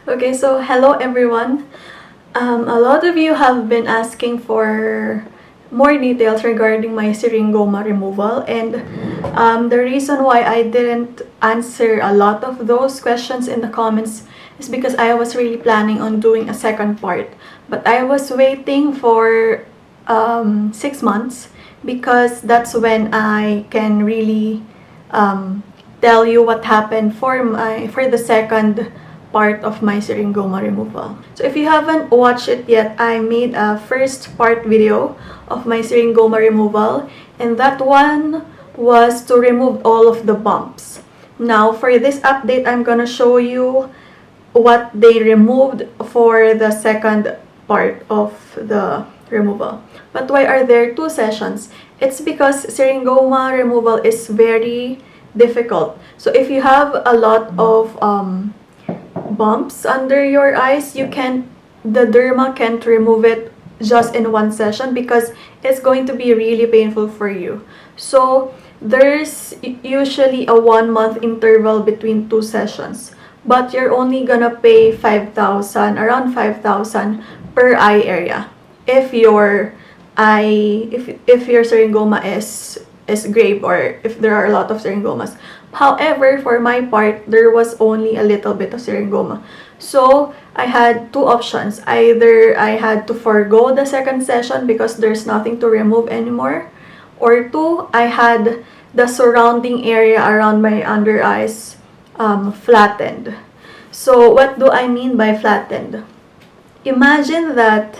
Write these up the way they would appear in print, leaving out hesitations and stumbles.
Okay, so hello everyone. A lot of you have been asking for more details regarding my syringoma removal, and the reason why I didn't answer a lot of those questions in the comments is because I was really planning on doing a second part, but I was waiting for 6 months because that's when I can really tell you what happened for the second part of my syringoma removal. So if you haven't watched it yet, I made a first part video of my syringoma removal, and that one was to remove all of the bumps. Now for this update, I'm gonna show you what they removed for the second part of the removal. But why are there two sessions? It's because syringoma removal is very difficult. So if you have a lot of bumps under your eyes, the derma can't remove it just in one session because it's going to be really painful for you. So there's usually a 1 month interval between two sessions, but you're only gonna pay 5,000, around 5,000 per eye area if your if your syringoma is grave, or if there are a lot of syringomas. However, for my part, there was only a little bit of syringoma. So I had two options. Either I had to forego the second session because there's nothing to remove anymore, or two, I had the surrounding area around my under eyes flattened. So what do I mean by flattened? Imagine that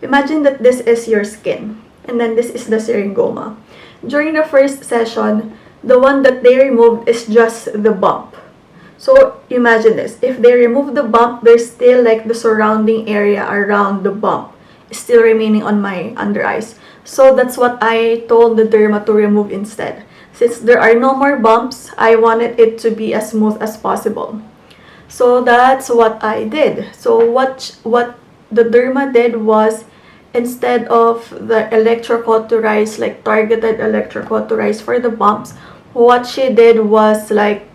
this is your skin, and then this is the syringoma. During the first session, the one that they removed is just the bump. So imagine this. If they remove the bump, there's still like the surrounding area around the bump is still remaining on my under eyes. So that's what I told the derma to remove instead. Since there are no more bumps, I wanted it to be as smooth as possible. So that's what I did. So what the derma did was, instead of the electrocauterize, like targeted electrocauterize for the bumps, what she did was like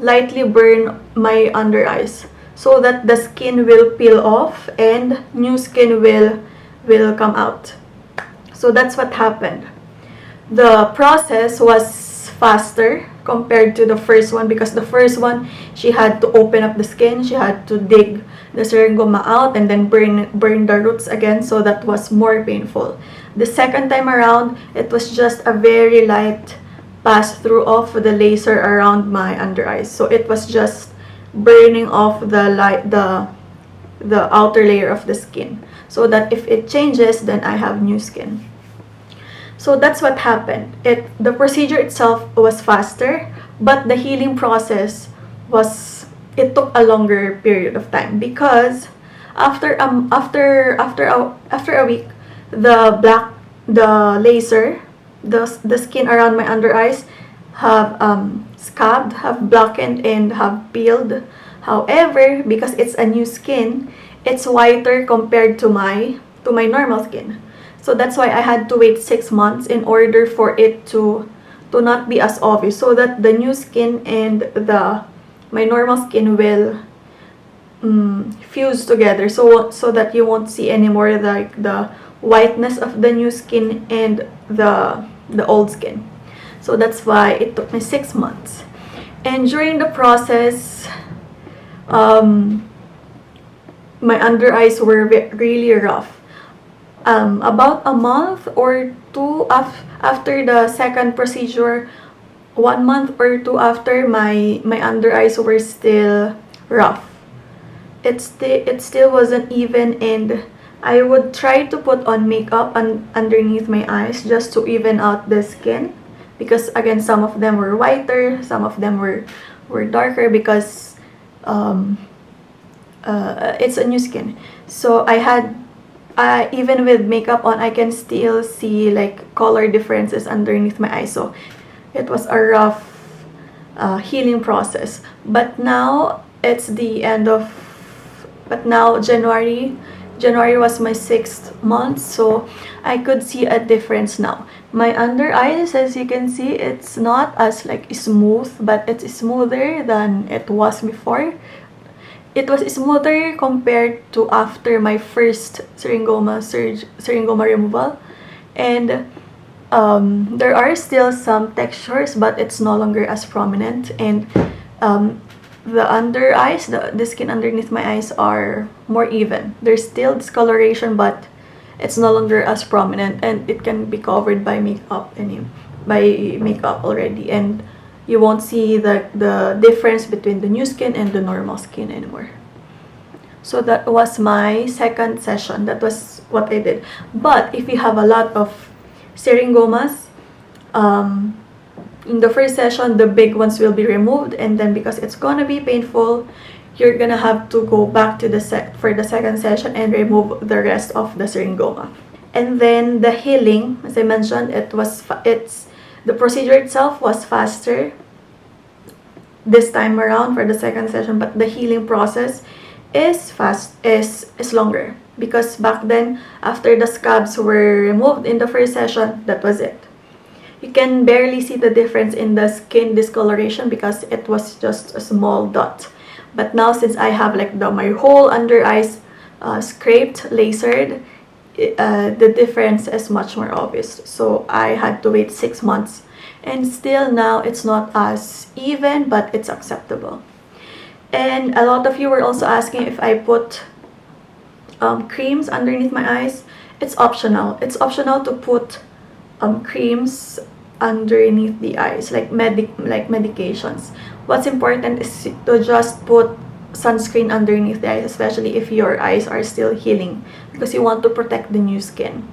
lightly burn my under eyes so that the skin will peel off and new skin will come out. So that's what happened. The process was faster compared to the first one because the first one, she had to open up the skin, she had to dig the syringoma out and then burn the roots again, so that was more painful. The second time around, it was just a very light pass through of the laser around my under eyes. So it was just burning off the outer layer of the skin, so that if it changes, then I have new skin. So that's what happened. The procedure itself was faster, but the healing process it took a longer period of time because after a week, the laser, the skin around my under eyes have scabbed, have blackened, and have peeled. However, because it's a new skin, it's whiter compared to my normal skin. So that's why I had to wait 6 months in order for it to not be as obvious, so that the new skin and my normal skin will fuse together, so that you won't see anymore like the whiteness of the new skin and the old skin. So that's why it took me 6 months. And during the process, my under eyes were really rough. About a month or two after the second procedure, 1 month or two after, my under eyes were still rough. It still wasn't even, and I would try to put on makeup underneath my eyes just to even out the skin, because again, some of them were whiter, some of them were darker because it's a new skin. So even with makeup on, I can still see like color differences underneath my eyes. So it was a rough healing process. But now January January was my 6th month, so I could see a difference now. My under eyes, as you can see, it's not as like smooth, but it's smoother than it was before. It was smoother compared to after my first syringoma removal. And there are still some textures, but it's no longer as prominent. And the under eyes, the skin underneath my eyes are more even. There's still discoloration, but it's no longer as prominent, and it can be covered by makeup already, and you won't see the difference between the new skin and the normal skin anymore. So that was my second session. That was what I did. But if you have a lot of syringomas, in the first session, the big ones will be removed, and then because it's gonna be painful, you're gonna have to go back to for the second session and remove the rest of the syringoma. And then the healing, as I mentioned, the procedure itself was faster this time around for the second session, but the healing process is longer, because back then, after the scabs were removed in the first session, that was it. You can barely see the difference in the skin discoloration because it was just a small dot. But now, since I have like my whole under eyes scraped, lasered, the difference is much more obvious. So I had to wait 6 months, and still now it's not as even, but it's acceptable. And a lot of you were also asking if I put creams underneath my eyes. It's optional. It's optional to put creams underneath the eyes, like medications. What's important is to just put sunscreen underneath the eyes, especially if your eyes are still healing, because you want to protect the new skin.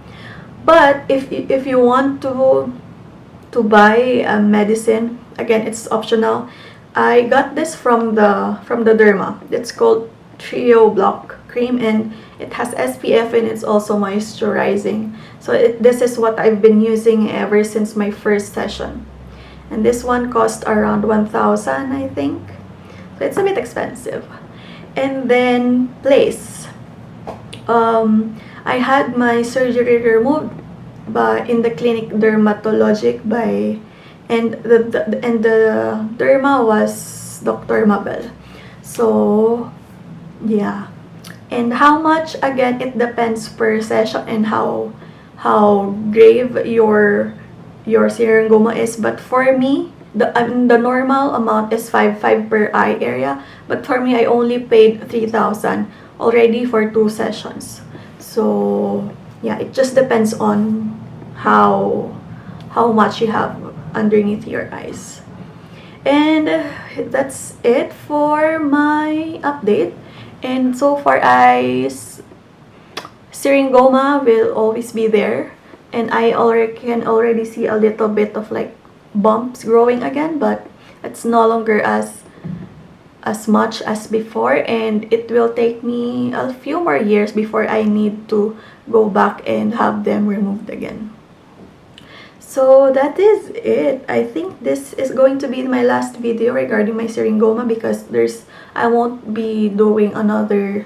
But if you want to buy a medicine, again, it's optional. I got this from the Derma. It's called Trio Block Cream, and it has SPF, and it's also moisturizing. So this is what I've been using ever since my first session. And this one cost around 1,000, I think. So it's a bit expensive. And then place. I had my surgery removed in the clinic Dermalogique and the Derma was Dr. Mabelle. So yeah. And how much, again, it depends per session and how grave your syringoma is. But for me, the normal amount is 5 per eye area. But for me, I only paid 3,000 already for 2 sessions. So yeah, it just depends on how much you have underneath your eyes. And that's it for my update. And so far, syringoma will always be there, and I can already see a little bit of like bumps growing again, but it's no longer as much as before, and it will take me a few more years before I need to go back and have them removed again. So that is it. I think this is going to be my last video regarding my syringoma, because I won't be doing another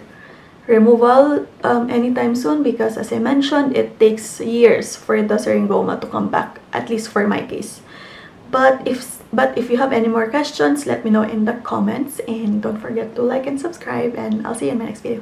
removal anytime soon, because as I mentioned, it takes years for the syringoma to come back, at least for my case. But if you have any more questions, let me know in the comments, and don't forget to like and subscribe, and I'll see you in my next video.